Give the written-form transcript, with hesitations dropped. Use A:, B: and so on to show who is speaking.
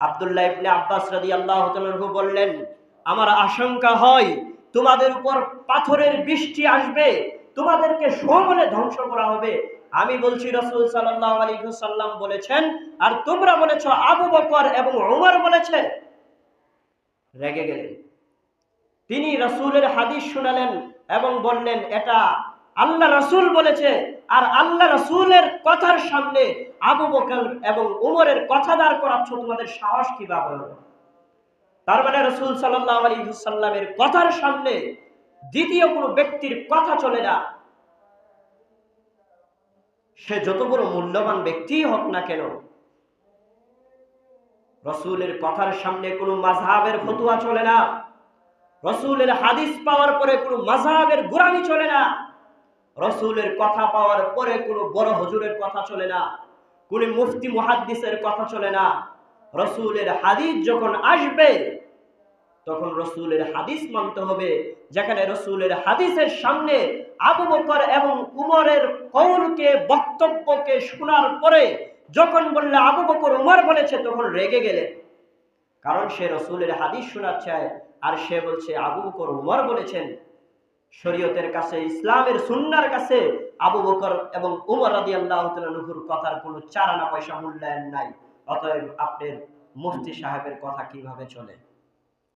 A: আব্দুল্লাহ ইবনে আব্বাস রাদিয়াল্লাহু তাআলা আনহু বললেন, আমার আশঙ্কা হয় তোমাদের উপর পাথরের বৃষ্টি আসবে, তোমাদেরকে সমূলে ধ্বংস করা হবে। আমি বলছি রাসূল সাল্লাল্লাহু আলাইহি ওয়াসাল্লাম বলেছেন, আর তোমরা বলেছো আবু বকর এবং ওমর বলেছে। রেগে গেলেন। তিনি রাসূলের হাদিস শোনালেন এবং বললেন, এটা আল্লাহ রাসূল বলেছে, আর আল্লাহ রাসূলের কথার সামনে আবু বকর এবং ওমরের কথা দাঁড় করাচ্ছ, তোমাদের সাহস কিভাবে হলো? তার মানে রাসূল সাল্লাল্লাহু আলাইহি ওয়াসাল্লামের কথার সামনে দ্বিতীয় কোনো ব্যক্তির কথা চলে না। সে যত বড় মূল্যবান ব্যক্তিই হোক না কেন, রাসূলের কথার সামনে কোনো মাযহাবের ফতোয়া চলে না। রাসূলের হাদিস পাওয়ার পরে কোনো মাযহাবের গোঁড়ামি চলে না। রাসূলের কথা পাওয়ার পরে কোনো বড় হুজুরের কথা চলে না, কোনো মুফতি মুহাদ্দিসের কথা চলে না। রাসূলের হাদিস যখন আসবে তখন রাসূলের হাদিস মানতে হবে। যেখানে রাসূলের হাদিসের সামনে আবু বকর এবং উমরের কওলকে, বক্তব্যকে শোনার পরে যখন বললে আবু বকর উমর বলেছে, তখন রেগে গেলেন। কারণ সে রাসূলের হাদিস শোনাচ্ছে আর সে বলছে আবু বকর উমর বলেছেন। শরীয়তের কাছে, ইসলামের সুন্নাহর কাছে আবু বকর এবং উমর রাদিয়াল্লাহু তাআলা আনহুর কথার কোনো চার আনা পয়সা মূল্যায়ন নাই। অতএব আপনার মুফতি সাহেবের কথা কিভাবে চলে?